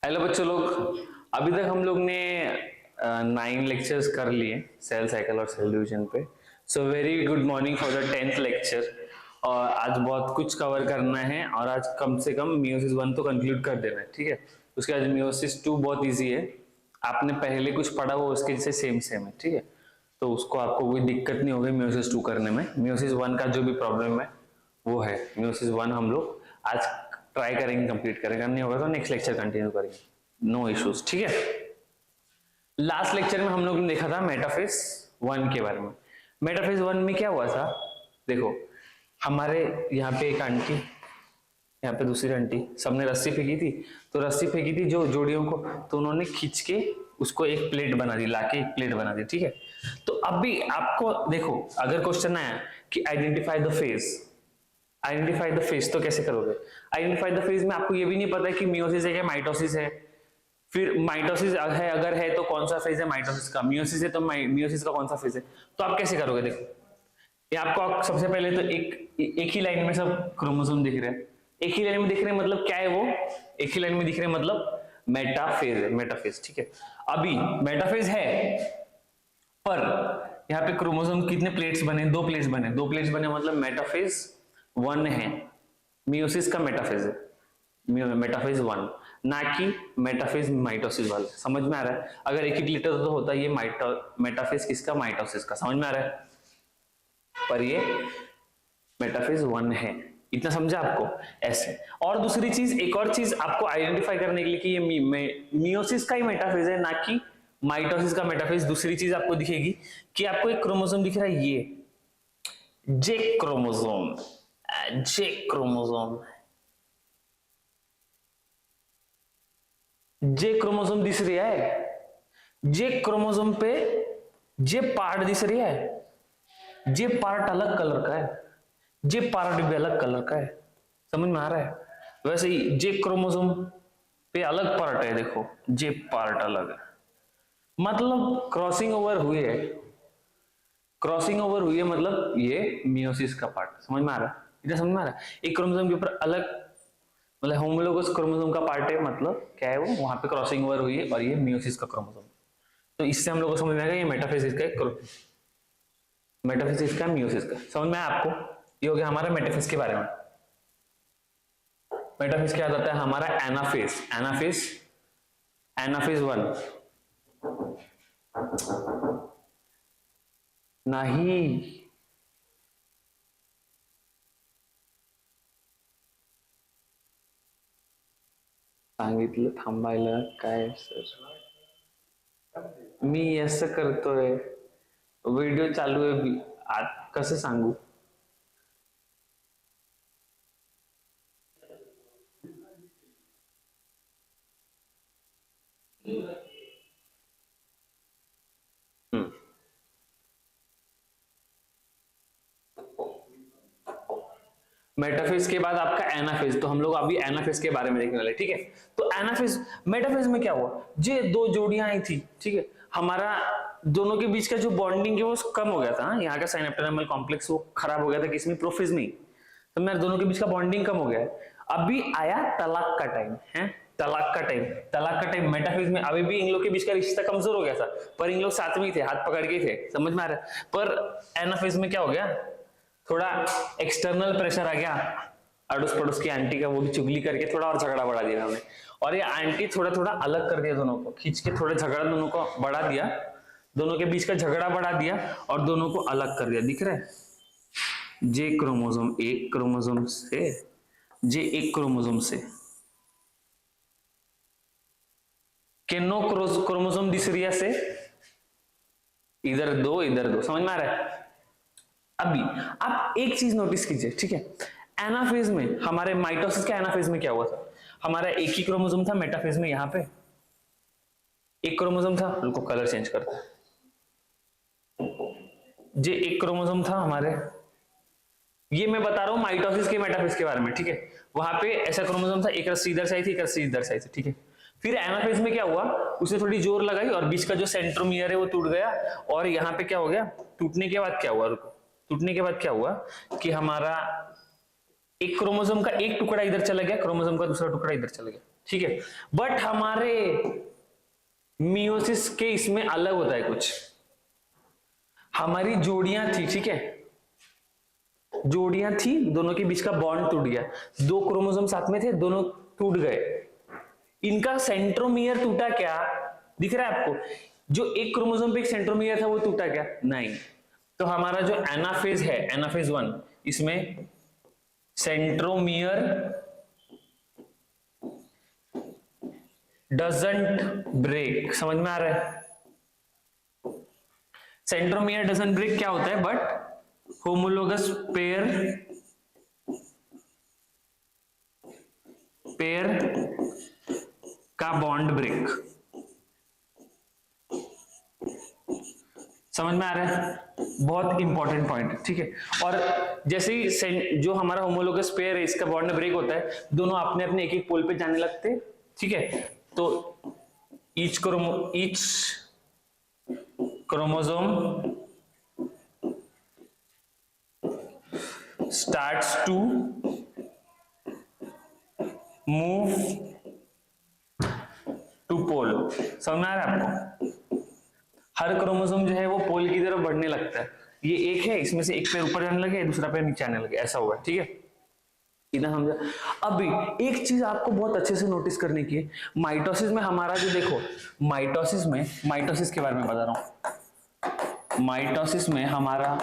Hello बच्चों लोग, अभी तक हम लोग ने 9 लेक्चर्स कर लिए सेल साइकिल और सेल डिवीजन पे। So very good morning for the 10th lecture. और आज बहुत कुछ कवर करना है और आज कम से कम मियोसिस 1 तो कंक्लूड कर देना है, ठीक है। उसके बाद मियोसिस 2 बहुत इजी है, आपने पहले कुछ पढ़ा वो उसके जैसे सेम है, ठीक है। तो उसको आपको कोई दिक्कत नहीं होगी मियोसिस 2 करने में। मियोसिस 1 का जो भी प्रॉब्लम है वो है, मियोसिस 1 हम लोग आज ट्राई करेंगे कंप्लीट करेंगे, नहीं होगा तो नेक्स्ट लेक्चर कंटिन्यू करेंगे, नो इश्यूज, ठीक है। लास्ट लेक्चर में हम लोग ने देखा था मेटाफेज 1 के बारे में। मेटाफेज 1 में क्या हुआ था, देखो हमारे यहाँ पे एक आंटी, यहाँ पे दूसरी आंटी, सबने रस्सी फेंकी थी। तो रस्सी फेंकी थी जो जोड़ियों को, तो उन्होंने खींच के उसको एक प्लेट बना दी, लाके एक प्लेट बना दी, ठीक है। तो अभी आपको देखो, अगर क्वेश्चन आया कि identify the phase, identify the phase तो कैसे करोगे। आइडेंटिफाई द फेज में आपको ये भी नहीं पता है कि मियोसिस है क्या माइटोसिस है। फिर माइटोसिस है अगर है तो कौन सा फेज है माइटोसिस का, मियोसिस है तो मियोसिस का कौन सा फेज है। तो आप कैसे करोगे, देखो ये आपको सबसे पहले तो एक ही लाइन में सब क्रोमोसोम दिख रहे हैं। एक ही लाइन में दिख रहे हैं मतलब क्या है वो, एक ही लाइन में दिख रहे हैं मतलब मेटाफेज है, मेटाफेज, ठीक है। अभी मेटाफेज है पर यहाँ पे क्रोमोसोम कितने प्लेट्स बने, 2 प्लेट्स बने, 2 प्लेट्स बने मतलब मेटाफेज 1 है, मियोसिस का मेटाफेज है, मेटाफेज 1, ना कि मेटाफेज माइटोसिस वाला। समझ में आ रहा है। अगर एक ही लेटर तो होता है ये मेटाफेज किसका, माइटोसिस का, समझ में आ रहा है। पर ये मेटाफेज 1 है, इतना समझा आपको ऐसे। और दूसरी चीज, एक और चीज आपको आइडेंटिफाई करने के लिए कि ये मियोसिस का ही मेटाफेज है ना कि माइटोसिस का मेटाफेज। दूसरी चीज आपको दिखेगी कि आपको एक क्रोमोसोम दिख रहा है, ये J chromosome, J chromosome, J chromosome दिस रही है। जे क्रोमोसोम पे जे पार्ट दिस रही है, जे पार्ट अलग कलर का है, जे पार्ट भी अलग कलर का है, समझ में आ रहा है। वैसे ही जे क्रोमोसोम पे अलग पार्ट है, देखो जे पार्ट अलग है, मतलब क्रॉसिंग ओवर हुई है, क्रॉसिंग ओवर हुई है मतलब ये मियोसिस का पार्ट, समझ में आ रहा है, इतना समझ में आ रहा है। एक क्रोमोसोम के ऊपर अलग मतलब होमोलोगस क्रोमोसोम का पार्ट है, मतलब क्या है वो, वहां पे क्रॉसिंग ओवर हुई है और ये मियोसिस का क्रोमोसोम। तो इससे हम लोग को समझ में आएगा ये मेटाफेज का, मेटाफेज का मियोसिस का, समझ में आया आपको। ये हो गया हमारा मेटाफेज के बारे में। मेटाफेज क्या आता है हमारा, एनाफेज, एनाफेज, एनाफेज 1 नहीं, सांगितलं थांबायला काय सर, मी असं करतोय, व्हिडिओ चालू आहे, कसं सांगू। मेटाफेज के बाद आपका एनाफेज, तो हम लोग अभी एनाफेज के बारे में देखने वाले, ठीक है। तो एनाफेज, मेटाफेज में क्या हुआ, जे 2 जोड़ियां आई थी, ठीक है, हमारा दोनों के बीच का जो बॉन्डिंग है वो कम हो गया था। यहाँ का साइनेप्टोडेर्मल कॉम्प्लेक्स वो खराब हो गया था, किसमें, प्रोफेज में। तो मेरे दोनों के बीच का बॉन्डिंग कम हो गया है। अभी आया तलाक का टाइम है, तलाक का टाइम, तलाक का टाइम मेटाफेज में। अभी भी इन लोग के बीच का रिश्ता कमजोर हो गया था, पर इन लोग साथ में ही थे, हाथ पकड़ के थे, समझ में आ रहा है। पर एनाफेज में क्या हो गया, थोड़ा एक्सटर्नल प्रेशर आ गया, अड़ोस पड़ोस की आंटी का, वो भी चुगली करके थोड़ा और झगड़ा बढ़ा दिया उन्होंने। और ये आंटी थोड़ा थोड़ा अलग कर दिया, दोनों को खींच के थोड़ा झगड़ा दोनों को बढ़ा दिया, दोनों के बीच का झगड़ा बढ़ा दिया और दोनों को अलग कर दिया, दिख रहा है। जे क्रोमोसोम एक क्रोमोसोम से, जे एक क्रोमोसोम से केनो क्रोमोसोम दिस रही से, इधर 2 इधर 2, समझ में आ रहा है। अभी आप एक चीज नोटिस कीजिए, ठीक है। एनाफेज में हमारे माइटोसिस के एनाफेज में क्या हुआ था, हमारा एक ही क्रोमोसोम था, मेटाफेज में यहाँ पे एक क्रोमोसोम था, उनको कलर चेंज करता है, जे एक क्रोमोसोम था हमारे, ये मैं बता रहा हूं माइटोसिस के मेटाफेज के बारे में, ठीक है। वहां पे ऐसा क्रोमोसोम था, एक रस्सी इधर से आई थी, एक रस्सी इधर से आई थी, ठीक है। फिर एनाफेज में क्या हुआ, उसने थोड़ी जोर लगाई और बीच का जो सेंट्रोमियर है वो टूट गया। और यहाँ पे क्या हो गया, टूटने के बाद क्या हुआ, रुको, टूटने के बाद क्या हुआ कि हमारा एक क्रोमोसोम का एक टुकड़ा इधर चला गया, क्रोमोसोम का दूसरा टुकड़ा इधर चला गया, ठीक है, बट हमारे मियोसिस के इसमें अलग होता है कुछ। हमारी जोड़ियां थी, ठीक है, जोड़ियां थी, दोनों के बीच का बॉन्ड टूट गया, दो क्रोमोसोम साथ में थे, दोनों टूट गए, इनका सेंट्रोमियर टूटा क्या? दिख रहा है आपको? जो एक क्रोमोसोम पे एक सेंट्रोमियर था वो टूटा क्या? नहीं। तो हमारा जो एनाफेज है, एनाफेज 1, इसमें सेंट्रोमियर डजंट ब्रेक। समझ में आ रहा है? सेंट्रोमियर डजंट ब्रेक क्या होता है? बट होमोलोगस पेयर का बॉन्ड ब्रेक। समझ में आ रहा है? बहुत इंपॉर्टेंट पॉइंट है, ठीक है। और जैसे ही जो हमारा होमोलोगस पेयर है इसका बॉन्ड ब्रेक होता है, दोनों अपने अपने एक एक पोल पे जाने लगते हैं, ठीक है। तो each chromosome starts to move to pole. समझ में आ रहा है आपको? हर क्रोमोसोम जो है वो पोल की तरफ बढ़ने लगता है। ये एक है, इसमें से एक पैर ऊपर जाने लगे, दूसरा पैर नीचे आने लगे, ऐसा हुआ, ठीक है। इतना समझा? अभी एक चीज आपको बहुत अच्छे से नोटिस करने की है, माइटोसिस में हमारा जो देखो, माइटोसिस के बारे में बता रहा हूं। माइटोसिस में हमारा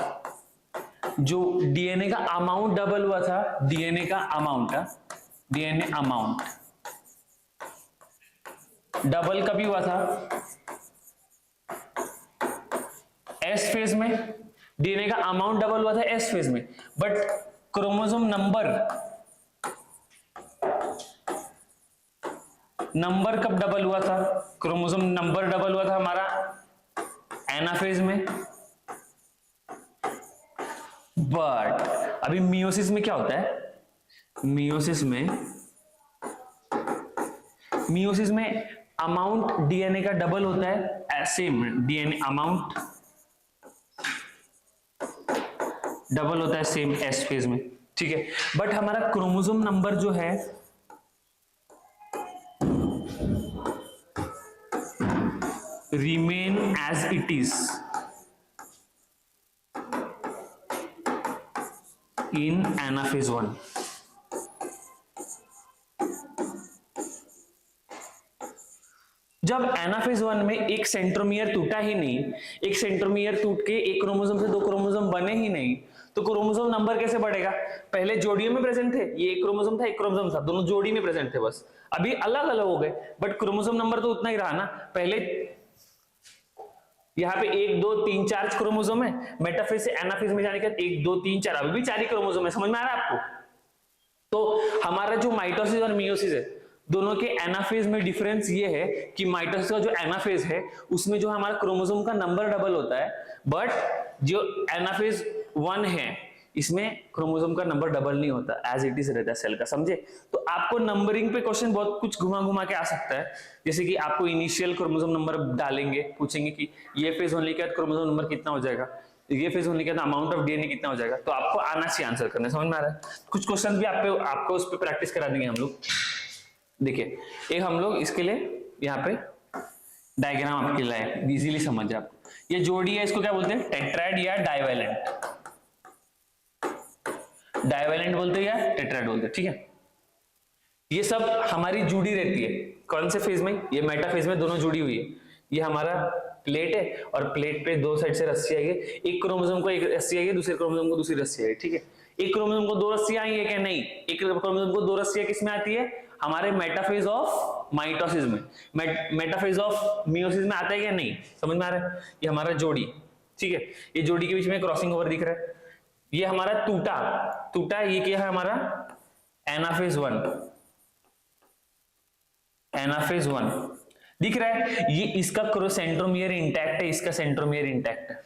जो डीएनए का अमाउंट डबल हुआ था, डीएनए अमाउंट डबल कभी हुआ था? एस फेज में डीएनए का अमाउंट डबल हुआ था, एस फेज में। बट क्रोमोसोम नंबर कब डबल हुआ था? क्रोमोसोम नंबर डबल हुआ था हमारा एनाफेज में। बट अभी मियोसिस में क्या होता है? मियोसिस में अमाउंट डीएनए का डबल होता है, सेम डीएनए अमाउंट डबल होता है सेम एस फेज में, ठीक है। बट हमारा क्रोमोसोम नंबर जो है remain as it is in anaphase 1। जब एनाफेज 1 में एक सेंट्रोमियर टूटा ही नहीं, एक सेंट्रोमियर टूट के एक क्रोमोसोम से दो क्रोमोसोम बने ही नहीं, तो क्रोमोसोम नंबर कैसे बढ़ेगा? पहले जोड़ियों में प्रेजेंट थे, ये एक क्रोमोसोम था, एक क्रोमोसोम था, दोनों जोड़ी में प्रेजेंट थे, बस अभी अलग अलग हो गए, बट क्रोमोसोम नंबर तो उतना ही रहा ना। पहले यहाँ पे 1 2 3 4 क्रोमोसोम है, मेटाफेज से एनाफेज में जाने के बाद 1 2 3 4 अभी भी 4 ही क्रोमोसोम है। समझ में आ रहा है आपको? तो हमारा जो माइटोसिस और मियोसिस है, दोनों के एनाफेज में डिफरेंस ये है कि माइटोसिस का जो एनाफेज है उसमें जो हमारा क्रोमोसोम का नंबर डबल होता है, बट जो एनाफेज 1 है इसमें क्रोमोसोम का नंबर डबल नहीं होता, एज इट इज रहता है सेल का। समझे? तो आपको नंबरिंग पे क्वेश्चन बहुत कुछ घुमा घुमा के आ सकता है, जैसे कि आपको इनिशियल क्रोमोसोम नंबर डालेंगे, पूछेंगे कि ये फेज होने के बाद क्रोमोसोम नंबर कितना हो जाएगा, ये फेज होने के बाद अमाउंट ऑफ डीएनए कितना हो जाएगा, तो आपको आना चाहिए आंसर करने। समझ में आ रहा है? कुछ क्वेश्चन भी आपको उस पर प्रैक्टिस करा देंगे हम लोग। देखिए, एक हम लोग इसके लिए यहाँ पे डायग्राम आपके लिए इजीली समझ जाए आपको। ये जोड़ी है, इसको क्या बोलते हैं? टेट्राइड या डाइवेलेंट। डाइवेलेंट बोलते हैं या टेट्राइड बोलते हैं, ठीक है। ये सब हमारी जुड़ी रहती है, कौन से फेज में? ये मेटा फेज में दोनों जुड़ी हुई है। ये हमारा प्लेट है और प्लेट पे दो साइड से रस्सी आई है, एक क्रोमोसोम को एक रस्सी आई है, दूसरे क्रोमोसोम को दूसरी रस्सी आई है, ठीक है। एक क्रोमोसोम को दो रस्सियां आई है क्या? नहीं। एक क्रोमोसोम को दो रस्सियां किसमें आती है? हमारे मेटाफेज ऑफ माइटोसिस में। मेटाफेज ऑफ मियोसिस में आता है क्या? नहीं। समझ में आ रहा है? ये हमारा जोड़ी, ठीक है। ये जोड़ी के बीच में क्रॉसिंग ओवर दिख रहा है। ये हमारा टूटा, ये क्या है हमारा? एनाफेज 1 दिख रहा है। ये इसका सेंट्रोमियर इंटैक्ट है, इसका सेंट्रोमियर इंटैक्ट है।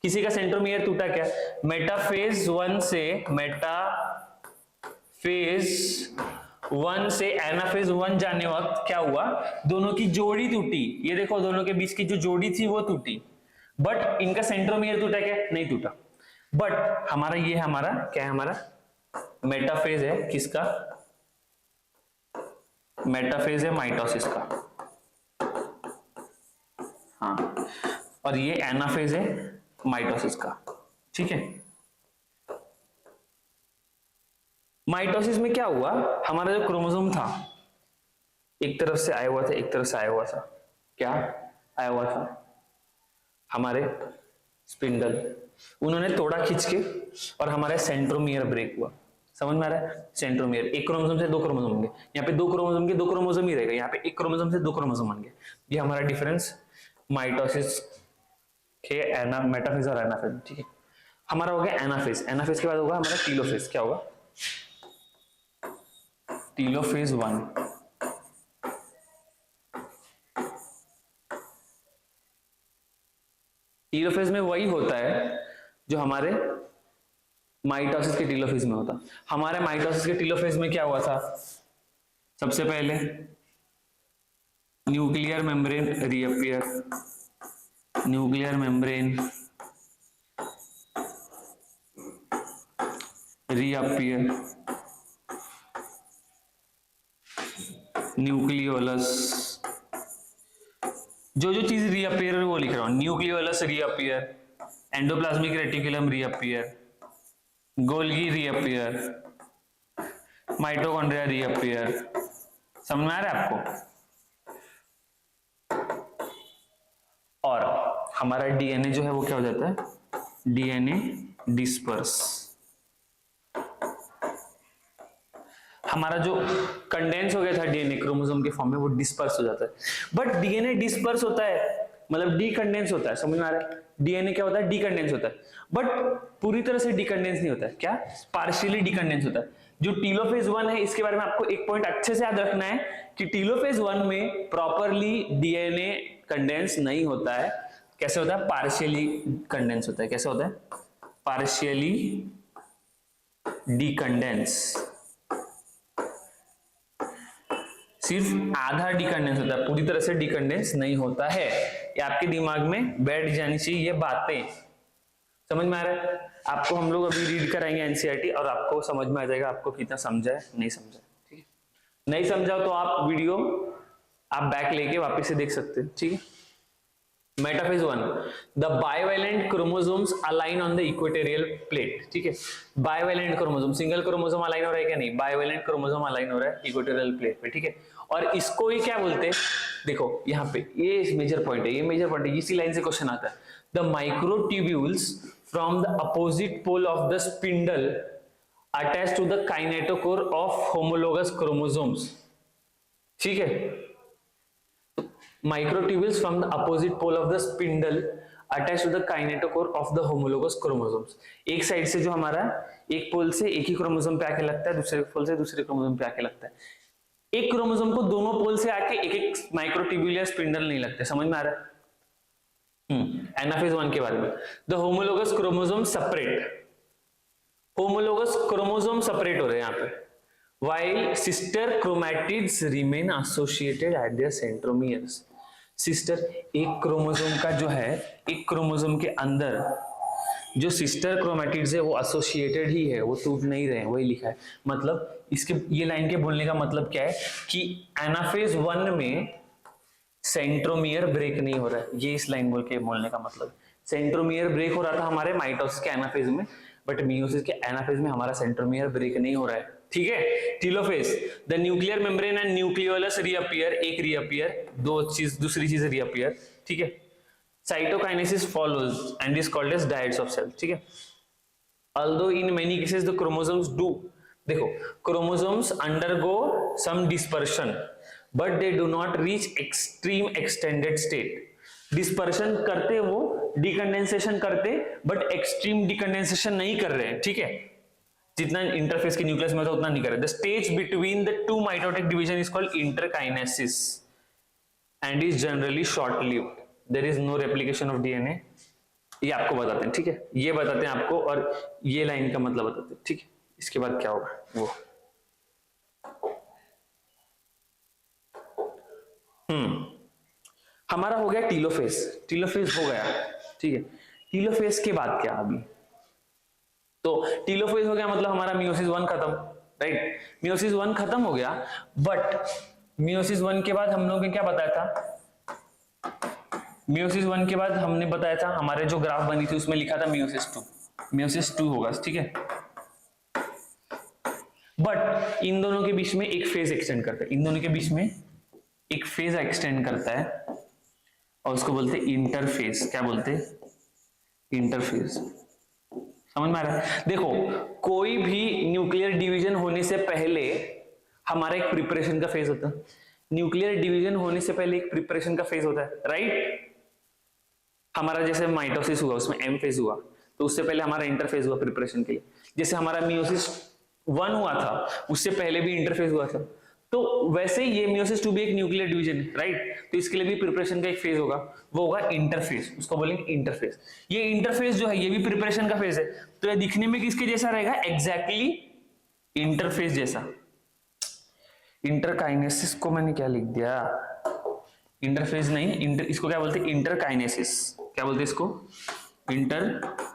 किसी का सेंट्रोमियर टूटा क्या? मेटाफेज 1 से एनाफेज 1 जाने वक्त क्या हुआ? दोनों की जोड़ी टूटी। ये देखो, दोनों के बीच की जो जोड़ी थी वो टूटी, बट इनका सेंट्रोमियर टूटा क्या? नहीं टूटा। बट हमारा ये हमारा क्या है? हमारा मेटाफेज है, किसका? मेटाफेज है माइटोसिस का, हाँ, और ये एनाफेज है माइटोसिस का, ठीक है। माइटोसिस में क्या हुआ, हमारा जो क्रोमोसोम था एक तरफ से आया हुआ था, एक तरफ से आया हुआ था, क्या आया हुआ था, हमारे स्पिंडल, उन्होंने तोड़ा खींच के और हमारा सेंट्रोमियर ब्रेक हुआ। समझ में आ रहा है, सेंट्रोमियर, एक क्रोमोसोम से दो क्रोमोसोम होंगे, यहाँ पे दो क्रोमोसोम के दो क्रोमोसोम ही रहेगा, यहाँ पे एक क्रोमोसोम से दो क्रोमोसोम होंगे। ये हमारा डिफरेंस माइटोसिस के मेटाफेज और एनाफेज, ठीक है। हमारा हो गया एनाफेज, एनाफेज के बाद होगा हमारा टीलोफेज, क्या होगा, टीलोफेज 1। टीलोफेज में वही होता है जो हमारे माइटोसिस के टीलोफेज में होता। हमारे माइटोसिस के टीलोफेज में क्या हुआ था, सबसे पहले nuclear membrane reappear, nuclear membrane reappear, nucleolus, जो जो चीज रीअपियर वो लिख रहा हूं, nucleolus reappear, endoplasmic reticulum reappear, Golgi reappear, mitochondria reappear. समझ में आ रहा है आपको। और हमारा डीएनए जो है वो क्या हो जाता है, डीएनए डिस्पर्स, हमारा जो कंडेंस हो गया था डीएनए क्रोमोसोम के फॉर्म में वो डिस्पर्स हो जाता है। बट डीएनए डिस्पर्स होता है मतलब डीकंडेंस होता है, समझ में आ रहा है, डीएनए क्या होता है, डीकंडेंस होता है, बट पूरी तरह से डीकंडेंस नहीं होता है, क्या पार्शियली डीकंडेंस होता है। जो टीलोफेज 1 है इसके बारे में आपको एक पॉइंट अच्छे से याद रखना है कि टीलोफेज 1 में प्रॉपरली डीएनए कंडेंस नहीं होता है। कैसे होता है, पार्शियली कंडेंस होता है। कैसे होता है, पार्शियली डीकंडेंस, सिर्फ आधा डीकंडेंस होता है, पूरी तरह से डीकंडेंस नहीं होता है। ये आपके दिमाग में बैठ जानी चाहिए ये बातें। समझ में आ रहा है आपको, हम लोग अभी रीड कराएंगे एनसीईआरटी और आपको समझ में आ जाएगा आपको कितना समझा है नहीं समझा है, ठीक है। नहीं समझा तो आप वीडियो आप बैक लेके वापस से देख सकते हैं, ठीक है। Metaphase 1, the bivalent chromosomes align on the equatorial plate, ठीक है। Bivalent chromosome, single chromosome align हो रहा है क्या, नहीं, बाइवेलेंट क्रोमोसोम अलाइन हो रहा है इक्वेटोरियल प्लेट पे, ठीक है। और इसको ही क्या बोलते हैं, देखो यहाँ पे ये मेजर पॉइंट है, ये मेजर पॉइंट है, इसी लाइन से क्वेश्चन आता है। The microtubules from the opposite pole of the spindle attach to the kinetochore of homologous chromosomes, ठीक है। Microtubules from the opposite pole of the spindle attached to the kinetochore of the homologous chromosomes। एक side से जो हमारा एक पोल से एक ही chromosome पे आके लगता है, दूसरे पोल से दूसरे क्रोमोसोम पे आके लगता है। एक क्रोमोसोम को दोनों पोल से आके एक एक माइक्रोट्यूब्यूल या स्पिंडल नहीं लगते। समझ में आ रहा है। एनाफेज 1 के बारे में, the homologous chromosome separate, homologous chromosome separate हो रहे हैं यहाँ पे, while sister chromatids remain associated at their centromeres। Sister, एक क्रोमोसोम का जो है, एक क्रोमोसोम के अंदर जो सिस्टर क्रोमैटिड्स है वो एसोसिएटेड ही है, वो टूट नहीं रहे हैं, वही लिखा है। मतलब इसके ये लाइन के बोलने का मतलब क्या है कि एनाफेज 1 में सेंट्रोमियर ब्रेक नहीं हो रहा है, ये इस लाइन बोल के बोलने का मतलब। सेंट्रोमियर ब्रेक हो रहा था हमारे माइटोसिस के एनाफेज में, बट मियोसिस के एनाफेज में हमारा सेंट्रोमियर ब्रेक नहीं हो रहा है, ठीक है। Telophase, the nuclear membrane and nucleolus reappear, एक रीअपियर, दूसरी चीज रीअपियर, ठीक है। Cytokinesis follows and is called as dyads of cell, ठीक है। Although in many cases the chromosomes do, देखो chromosomes undergo some dispersion but they do not reach extreme extended state. Dispersion करते, वो डिकंडेंसेशन करते, बट एक्सट्रीम डिकंडेंसेशन नहीं कर रहे हैं, ठीक है। जितना इंटरफेस के न्यूक्लियस में होता है उतना नहीं कर रहे। The stage between the two mitotic division is called interkinesis and is generally short lived. There is no replication of DNA. ये आपको बताते हैं, ठीक है, ये बताते हैं आपको, और ये लाइन का मतलब बताते हैं, ठीक है। इसके बाद क्या होगा वो हमारा हो गया टीलोफेज, टीलोफेज हो गया, ठीक है। टीलोफेज के बाद क्या, अभी तो टीलोफेज हो गया मतलब हमारा मियोसिस 1 खत्म, राइट। मियोसिस 1 खत्म हो गया, बट मियोसिस 1 के बाद हम लोगों ने क्या बताया था, मियोसिस 1 के बाद हमने बताया था, हमारे जो ग्राफ बनी थी उसमें लिखा था मियोसिस 2 होगा, ठीक है। बट इन दोनों के बीच में एक फेज एक्सटेंड करता है, इन दोनों के बीच में एक फेज एक्सटेंड करता है और उसको बोलते हैं इंटरफेज। क्या बोलते हैं? इंटरफेज। समझ में आ रहा है? देखो, कोई भी न्यूक्लियर डिवीजन होने से पहले हमारा एक प्रिपरेशन का फेज होता है, न्यूक्लियर डिवीजन होने से पहले एक प्रिपरेशन का फेज होता है, राइट। हमारा जैसे माइटोसिस हुआ उसमें एम फेज हुआ, तो उससे पहले हमारा इंटरफेज हुआ प्रिपरेशन के लिए। जैसे हमारा मियोसिस 1 हुआ था, उससे पहले भी इंटरफेज हुआ था। तो वैसे ही ये मियोसिस 2 भी एक न्यूक्लियर डिवीजन है, राइट। तो इसके लिए भी प्रिपरेशन का एक फेज होगा, वो होगा इंटरफेज, उसको बोलेंगे इंटरफेज। ये इंटरफेज जो है ये भी प्रिपरेशन का फेज है, तो ये दिखने में किसके जैसा रहेगा? एग्जैक्टली इंटरफेज जैसा। इंटरकाइनेसिस को मैंने क्या लिख दिया? इंटरफेज नहीं, इसको क्या बोलते हैं? इंटरकाइनेसिस। क्या बोलते हैं इसको? इंटरकाइनेसिस।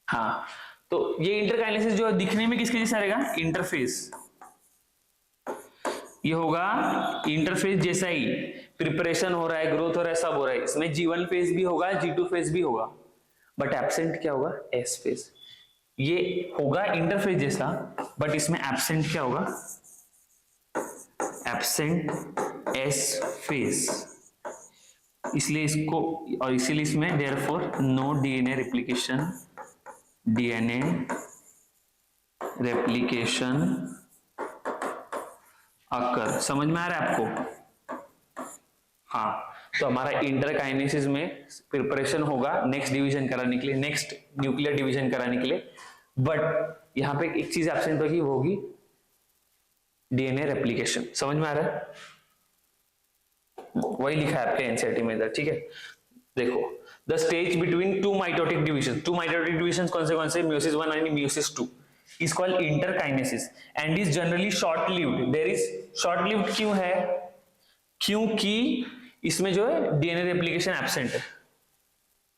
हाँ, तो ये इंटरकाइनेसिस जो दिखने में किसके जैसा रहेगा? इंटरफेज। ये होगा इंटरफेज जैसा ही, प्रिपरेशन हो रहा है, ग्रोथ हो रहा है, सब हो रहा है। इसमें G1 फेज भी होगा, G2 फेज भी होगा, बट एब्सेंट क्या होगा? S phase. ये होगा इंटरफेज जैसा, बट इसमें एब्सेंट क्या होगा? Absent S phase. इसलिए इसको, और इसीलिए इसमें therefore no DNA replication, DNA replication occur. समझ में आ रहा है आपको? हाँ, तो हमारा इंटरकाइनेसिस में प्रिपरेशन होगा नेक्स्ट डिवीजन कराने के लिए, नेक्स्ट न्यूक्लियर डिवीजन कराने के लिए, बट यहां पे एक चीज एब्सेंट होगी, वो होगी डीएनए रेप्लिकेशन। समझ में आ रहा है? वही लिखा है आपके एनसीईआरटी में इधर, ठीक है। देखो, the stage between two mitotic division, two mitotic division कौन से? Meiosis 1 and meiosis 2 is called interkinesis and is generally short lived. There is short lived क्यों है? क्योंकि इसमें जो है डीएनए रेप्लिकेशन एब्सेंट है,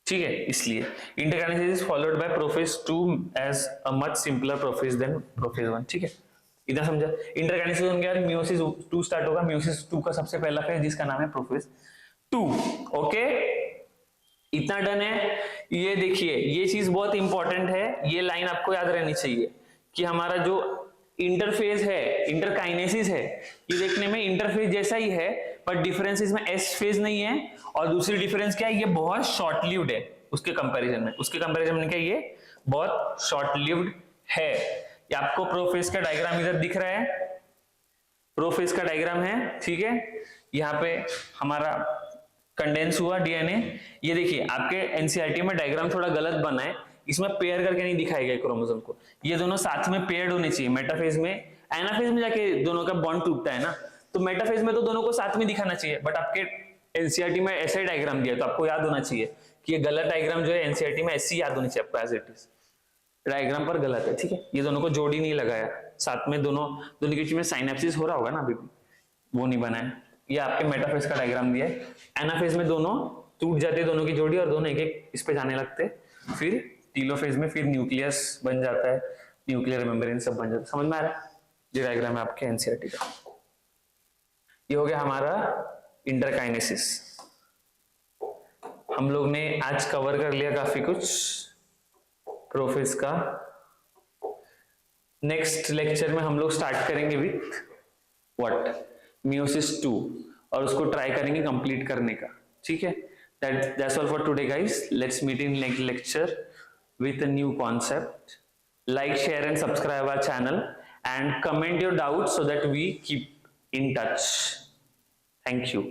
ठीक है, इसलिए। Interkinesis is followed by prophase 2 as a much simpler prophase than prophase 1, ठीक है। इतना समझा? इंटरकाइनेसिस होने के बाद मियोसिस 2 स्टार्ट होगा, मियोसिस 2 का सबसे पहला फेज जिसका नाम है प्रोफेज 2। ओके, इतना डन है। ये देखिए, ये चीज बहुत इंपॉर्टेंट है, ये लाइन आपको याद रहनी चाहिए कि हमारा जो इंटरफेज है, इंटरकाइनेसिस है, ये देखने में इंटरफेज जैसा ही है, पर डिफरेंस इसमें एस फेज नहीं है। और दूसरी डिफरेंस क्या है? ये बहुत शॉर्ट लिव्ड है उसके कंपैरिजन में क्या ये बहुत शॉर्ट लिव्ड है। ये आपको प्रोफेज का डायग्राम इधर दिख रहा है, प्रोफेज का डायग्राम है, ठीक है। यहाँ पे हमारा कंडेंस हुआ डीएनए। ये देखिए, आपके एनसीईआरटी में डायग्राम थोड़ा गलत बना है, इसमें पेयर करके नहीं दिखाया गया क्रोमोसोम को। ये दोनों साथ में पेयर्ड होने चाहिए। मेटाफेज में, एनाफेज में जाके दोनों का बॉन्ड टूटता है ना, तो मेटाफेज में तो दोनों को साथ में दिखाना चाहिए, बट आपके एनसीईआरटी में ऐसा ही डायग्राम दिया, तो आपको याद होना चाहिए कि ये गलत डायग्राम जो है एनसीईआरटी में ऐसी याद होनी चाहिए आपको, एज इट इज। डायग्राम पर गलत है, ठीक है। ये दोनों को जोड़ी नहीं लगाया साथ में, दोनों के बीच में साइनेप्सिस हो रहा होगा ना अभी भी, वो नहीं बना है। ये आपके मेटाफेज का डायग्राम दिया है। एनाफेज में दोनों टूट जाते, दोनों की जोड़ी, और दोनों एक एक इस पे जाने लगते, फिर टीलोफेज में फिर न्यूक्लियस बन जाता है, न्यूक्लियर मेम्ब्रेन सब बन जाता है। समझ में आ रहा है? ये डायग्राम है आपके एनसीईआरटी का। ये हो गया हमारा इंटरकाइनेसिस। हम लोग ने आज कवर कर लिया काफी कुछ प्रोफेज का। नेक्स्ट लेक्चर में हम लोग स्टार्ट करेंगे विथ व्हाट? मियोसिस 2, और उसको ट्राई करेंगे कंप्लीट करने का, ठीक है। That's all for today, guys. Let's meet in next lecture with a new concept. Like, share and subscribe our channel and comment your doubts so that we keep in touch. Thank you.